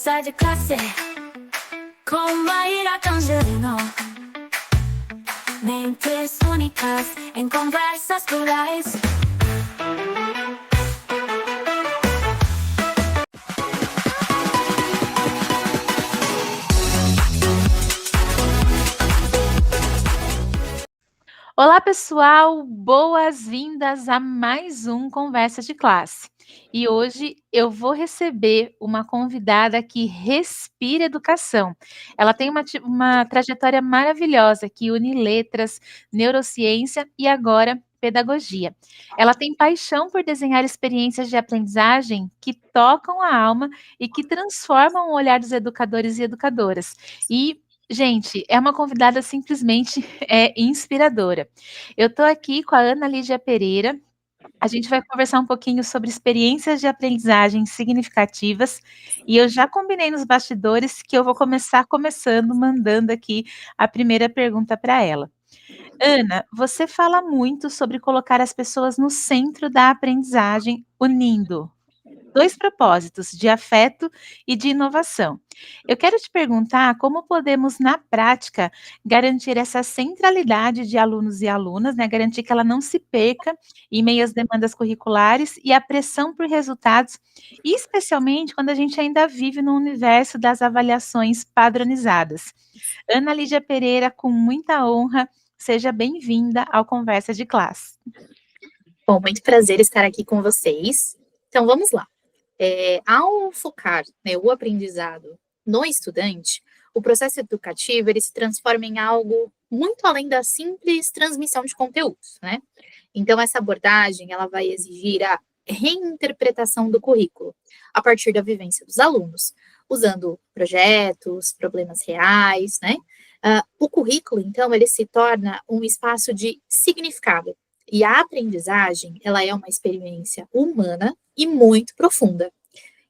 Conversa de classe com Maíra Tangerino. Mentes únicas em conversas plurais. Olá, pessoal! Boas-vindas a mais um Conversa de Classe. E hoje eu vou receber uma convidada que respira educação. Ela tem uma trajetória maravilhosa que une letras, neurociência e agora pedagogia. Ela tem paixão por desenhar experiências de aprendizagem que tocam a alma e que transformam o olhar dos educadores e educadoras. Gente, é uma convidada simplesmente inspiradora. Eu estou aqui com a Ana Lídia Pereira. A gente vai conversar um pouquinho sobre experiências de aprendizagem significativas e eu já combinei nos bastidores que eu vou mandando aqui a primeira pergunta para ela. Ana, você fala muito sobre colocar as pessoas no centro da aprendizagem, unindo dois propósitos, de afeto e de inovação. Eu quero te perguntar como podemos, na prática, garantir essa centralidade de alunos e alunas, né? Garantir que ela não se perca em meio às demandas curriculares e a pressão por resultados, e especialmente quando a gente ainda vive no universo das avaliações padronizadas. Ana Lídia Pereira, com muita honra, seja bem-vinda ao Conversa de Classe. Bom, muito prazer estar aqui com vocês. Então, vamos lá. Ao focar, né, o aprendizado no estudante, o processo educativo ele se transforma em algo muito além da simples transmissão de conteúdos, né? Então, essa abordagem ela vai exigir a reinterpretação do currículo a partir da vivência dos alunos, usando projetos, problemas reais, né? O currículo, então, ele se torna um espaço de significado. E a aprendizagem, ela é uma experiência humana e muito profunda.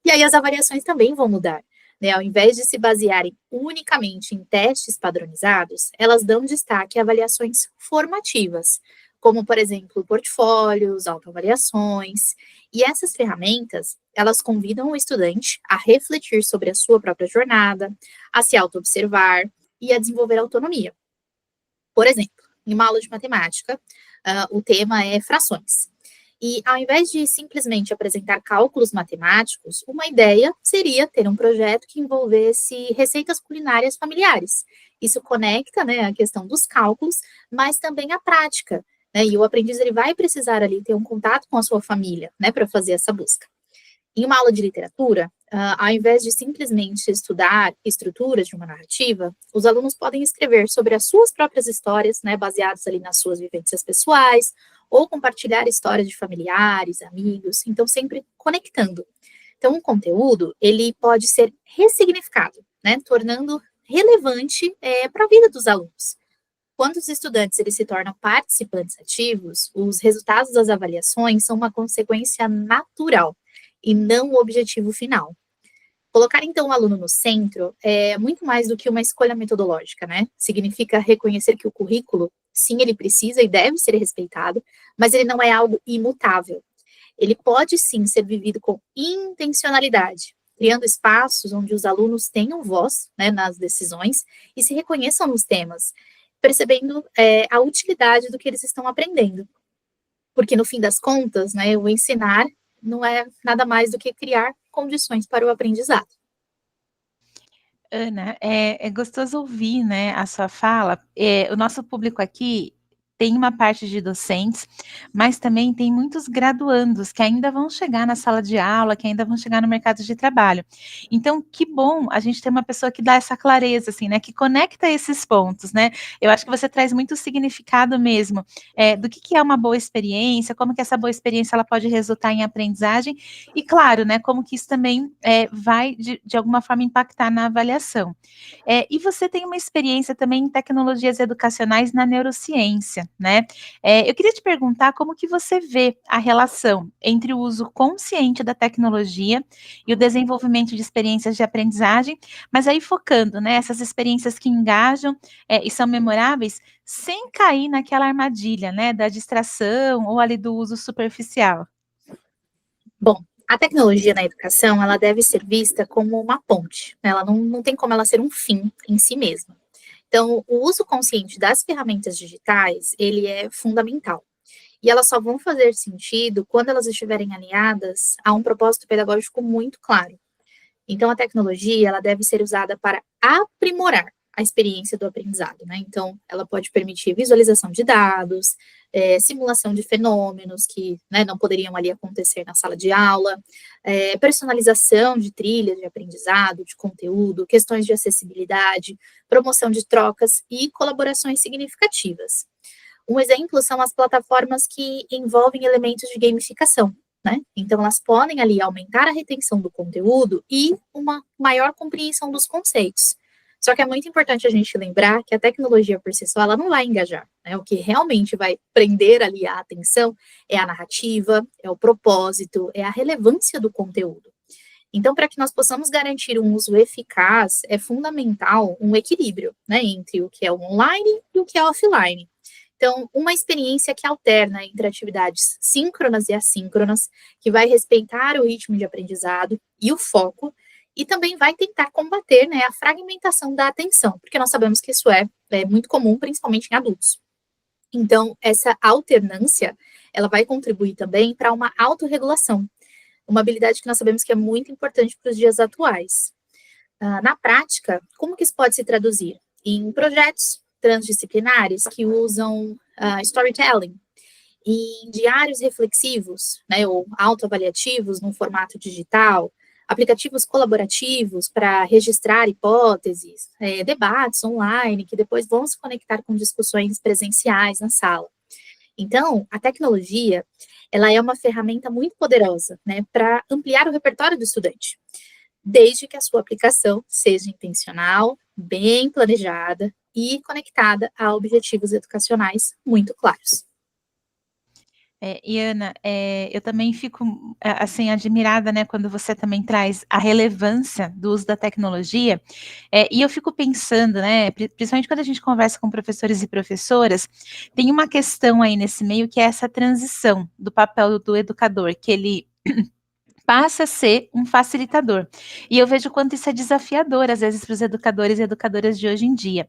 E aí as avaliações também vão mudar, né? Ao invés de se basearem unicamente em testes padronizados, elas dão destaque a avaliações formativas, como, por exemplo, portfólios, autoavaliações. E essas ferramentas, elas convidam o estudante a refletir sobre a sua própria jornada, a se auto-observar e a desenvolver autonomia. Por exemplo, em uma aula de matemática, o tema é frações. E ao invés de simplesmente apresentar cálculos matemáticos, uma ideia seria ter um projeto que envolvesse receitas culinárias familiares. Isso conecta, né, a questão dos cálculos, mas também a prática, né, e o aprendiz ele vai precisar ali ter um contato com a sua família, né, para fazer essa busca. Em uma aula de literatura, ao invés de simplesmente estudar estruturas de uma narrativa, os alunos podem escrever sobre as suas próprias histórias, né, baseadas ali nas suas vivências pessoais, ou compartilhar histórias de familiares, amigos, então sempre conectando. Então, o conteúdo, ele pode ser ressignificado, né, tornando relevante para a vida dos alunos. Quando os estudantes eles se tornam participantes ativos, os resultados das avaliações são uma consequência natural e não o objetivo final. Colocar, então, o aluno no centro é muito mais do que uma escolha metodológica, né? Significa reconhecer que o currículo, sim, ele precisa e deve ser respeitado, mas ele não é algo imutável. Ele pode, sim, ser vivido com intencionalidade, criando espaços onde os alunos tenham voz, né, nas decisões e se reconheçam nos temas, percebendo a utilidade do que eles estão aprendendo. Porque, no fim das contas, né, o ensinar não é nada mais do que criar condições para o aprendizado. Ana, é gostoso ouvir, né, a sua fala. O nosso público aqui tem uma parte de docentes, mas também tem muitos graduandos que ainda vão chegar na sala de aula, que ainda vão chegar no mercado de trabalho. Então, que bom a gente ter uma pessoa que dá essa clareza, assim, né, que conecta esses pontos, né? Eu acho que você traz muito significado mesmo, do que é uma boa experiência, como que essa boa experiência ela pode resultar em aprendizagem, e claro, né, como que isso também vai, de alguma forma, impactar na avaliação. E você tem uma experiência também em tecnologias educacionais na neurociência, né? Eu queria te perguntar como que você vê a relação entre o uso consciente da tecnologia e o desenvolvimento de experiências de aprendizagem, mas aí focando, né, essas experiências que engajam e são memoráveis, sem cair naquela armadilha, né, da distração ou ali do uso superficial. Bom, A tecnologia na educação, ela deve ser vista como uma ponte, né? Ela não tem como ela ser um fim em si mesma. Então, o uso consciente das ferramentas digitais, ele é fundamental. E elas só vão fazer sentido quando elas estiverem alinhadas a um propósito pedagógico muito claro. Então, a tecnologia, ela deve ser usada para aprimorar a experiência do aprendizado, né? Então, ela pode permitir visualização de dados, simulação de fenômenos que, né, não poderiam ali acontecer na sala de aula, personalização de trilhas de aprendizado, de conteúdo, questões de acessibilidade, promoção de trocas e colaborações significativas. Um exemplo são as plataformas que envolvem elementos de gamificação, né? Então, elas podem ali aumentar a retenção do conteúdo e uma maior compreensão dos conceitos. Só que é muito importante a gente lembrar que a tecnologia por si só, ela não vai engajar, né? O que realmente vai prender ali a atenção é a narrativa, é o propósito, é a relevância do conteúdo. Então, para que nós possamos garantir um uso eficaz, é fundamental um equilíbrio, né, entre o que é online e o que é offline. Então, uma experiência que alterna entre atividades síncronas e assíncronas, que vai respeitar o ritmo de aprendizado e o foco, e também vai tentar combater, né, a fragmentação da atenção, porque nós sabemos que isso é muito comum, principalmente em adultos. Então, essa alternância, ela vai contribuir também para uma autorregulação, uma habilidade que nós sabemos que é muito importante para os dias atuais. Na prática, como que isso pode se traduzir? Em projetos transdisciplinares que usam storytelling, em diários reflexivos, né, ou autoavaliativos no formato digital, aplicativos colaborativos para registrar hipóteses, debates online que depois vão se conectar com discussões presenciais na sala. Então, a tecnologia, ela é uma ferramenta muito poderosa, né, para ampliar o repertório do estudante, desde que a sua aplicação seja intencional, bem planejada e conectada a objetivos educacionais muito claros. E Ana, eu também fico, assim, admirada, né, quando você também traz a relevância do uso da tecnologia, e eu fico pensando, né, principalmente quando a gente conversa com professores e professoras, tem uma questão aí nesse meio que é essa transição do papel do educador, que ele passa a ser um facilitador. E eu vejo o quanto isso é desafiador, às vezes, para os educadores e educadoras de hoje em dia.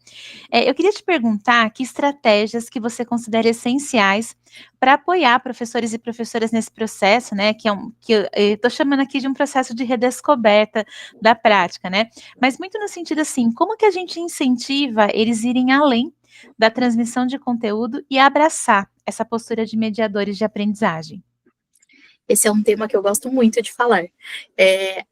Eu queria te perguntar que estratégias que você considera essenciais para apoiar professores e professoras nesse processo, né? Que eu estou chamando aqui de um processo de redescoberta da prática, né? Mas muito no sentido assim, como que a gente incentiva eles irem além da transmissão de conteúdo e abraçar essa postura de mediadores de aprendizagem? Esse é um tema que eu gosto muito de falar.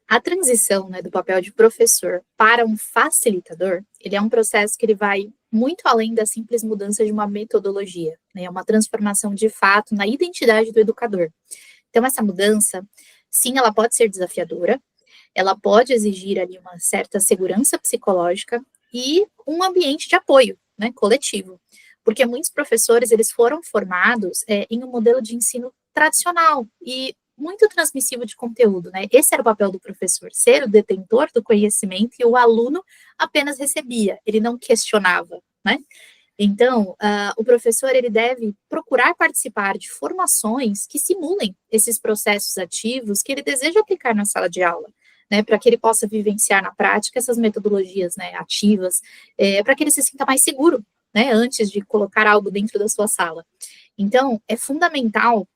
A transição, né, do papel de professor para um facilitador, ele é um processo que ele vai muito além da simples mudança de uma metodologia, né, é uma transformação de fato na identidade do educador. Então, essa mudança, sim, ela pode ser desafiadora, ela pode exigir ali uma certa segurança psicológica e um ambiente de apoio, né, coletivo. Porque muitos professores, eles foram formados em um modelo de ensino tradicional e muito transmissivo de conteúdo, né? Esse era o papel do professor, ser o detentor do conhecimento e o aluno apenas recebia, ele não questionava, né? Então, o professor, ele deve procurar participar de formações que simulem esses processos ativos que ele deseja aplicar na sala de aula, né, para que ele possa vivenciar na prática essas metodologias, né, ativas, para que ele se sinta mais seguro, né, antes de colocar algo dentro da sua sala. Então, é fundamental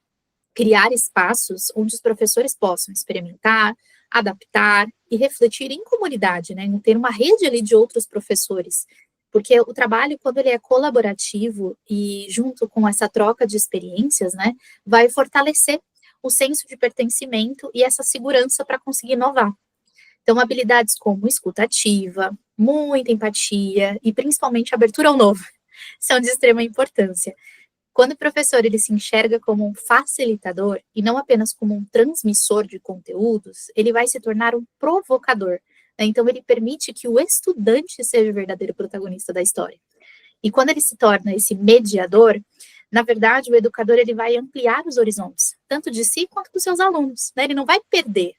criar espaços onde os professores possam experimentar, adaptar e refletir em comunidade, né, em ter uma rede ali de outros professores, porque o trabalho, quando ele é colaborativo e junto com essa troca de experiências, né, vai fortalecer o senso de pertencimento e essa segurança para conseguir inovar. Então, habilidades como escuta ativa, muita empatia e principalmente abertura ao novo são de extrema importância. Quando o professor ele se enxerga como um facilitador e não apenas como um transmissor de conteúdos, ele vai se tornar um provocador, né? Então, ele permite que o estudante seja o verdadeiro protagonista da história. E quando ele se torna esse mediador, na verdade, o educador ele vai ampliar os horizontes, tanto de si quanto dos seus alunos, né? Ele não vai perder,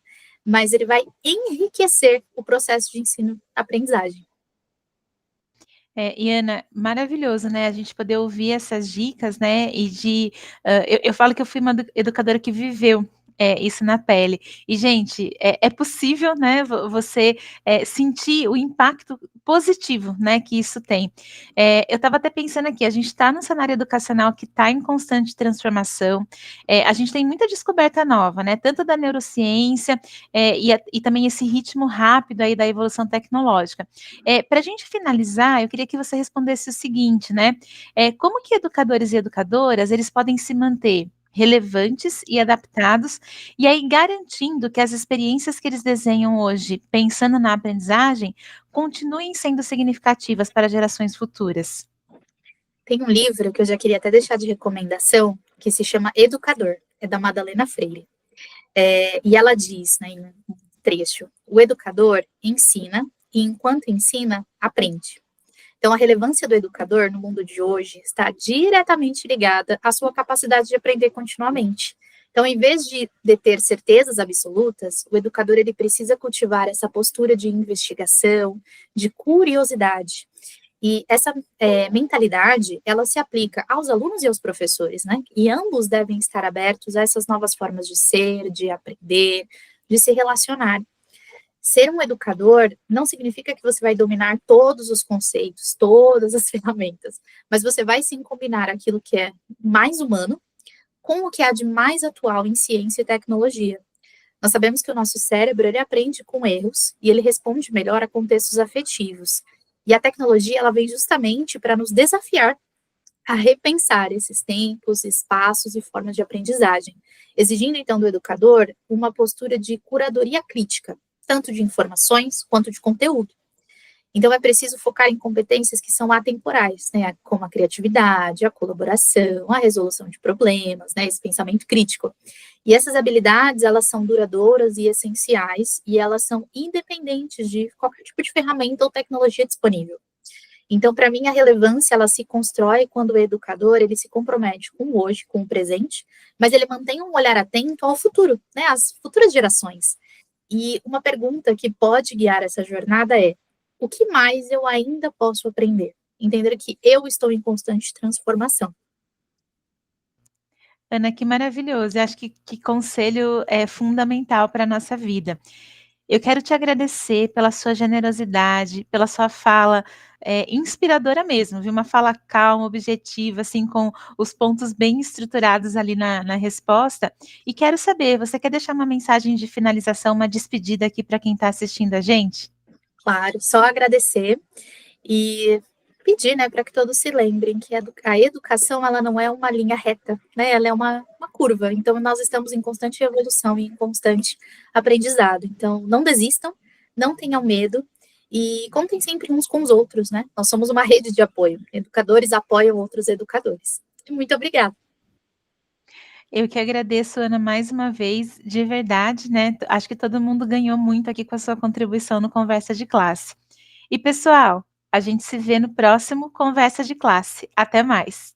mas ele vai enriquecer o processo de ensino-aprendizagem. E Ana, maravilhoso, né, a gente poder ouvir essas dicas, né, eu falo que eu fui uma educadora que viveu isso na pele. E, gente, é possível, né, você sentir o impacto positivo, né, que isso tem. Eu estava até pensando aqui, a gente está num cenário educacional que está em constante transformação, a gente tem muita descoberta nova, né, tanto da neurociência e também esse ritmo rápido aí da evolução tecnológica. Para a gente finalizar, eu queria que você respondesse o seguinte, né, como que educadores e educadoras, eles podem se manter relevantes e adaptados, e aí garantindo que as experiências que eles desenham hoje, pensando na aprendizagem, continuem sendo significativas para gerações futuras. Tem um livro que eu já queria até deixar de recomendação, que se chama Educador, é da Madalena Freire. E ela diz, né, em um trecho, o educador ensina e, enquanto ensina, aprende. Então, a relevância do educador no mundo de hoje está diretamente ligada à sua capacidade de aprender continuamente. Então, em vez de ter certezas absolutas, o educador ele precisa cultivar essa postura de investigação, de curiosidade. E essa mentalidade, ela se aplica aos alunos e aos professores, né? E ambos devem estar abertos a essas novas formas de ser, de aprender, de se relacionar. Ser um educador não significa que você vai dominar todos os conceitos, todas as ferramentas, mas você vai sim combinar aquilo que é mais humano com o que há de mais atual em ciência e tecnologia. Nós sabemos que o nosso cérebro, ele aprende com erros e ele responde melhor a contextos afetivos. E a tecnologia, ela vem justamente para nos desafiar a repensar esses tempos, espaços e formas de aprendizagem, exigindo então do educador uma postura de curadoria crítica, tanto de informações quanto de conteúdo. Então é preciso focar em competências que são atemporais, né, como a criatividade, a colaboração, a resolução de problemas, né, esse pensamento crítico. E essas habilidades, elas são duradouras e essenciais, e elas são independentes de qualquer tipo de ferramenta ou tecnologia disponível. Então, para mim, a relevância, ela se constrói quando o educador, ele se compromete com o hoje, com o presente, mas ele mantém um olhar atento ao futuro, né, às futuras gerações. E uma pergunta que pode guiar essa jornada é: o que mais eu ainda posso aprender? Entender que eu estou em constante transformação. Ana, que maravilhoso. Eu acho que conselho é fundamental para a nossa vida. Eu quero te agradecer pela sua generosidade, pela sua fala inspiradora mesmo, viu? Uma fala calma, objetiva, assim, com os pontos bem estruturados ali na resposta. E quero saber, você quer deixar uma mensagem de finalização, uma despedida aqui para quem está assistindo a gente? Claro, só agradecer e pedir, né, para que todos se lembrem que a educação, ela não é uma linha reta, né, ela é uma curva, então nós estamos em constante evolução e em constante aprendizado, então não desistam, não tenham medo e contem sempre uns com os outros, né, nós somos uma rede de apoio, educadores apoiam outros educadores. Muito obrigada. Eu que agradeço, Ana, mais uma vez, de verdade, né? Acho que todo mundo ganhou muito aqui com a sua contribuição no Conversa de Classe. E, pessoal, a gente se vê no próximo Conversa de Classe. Até mais.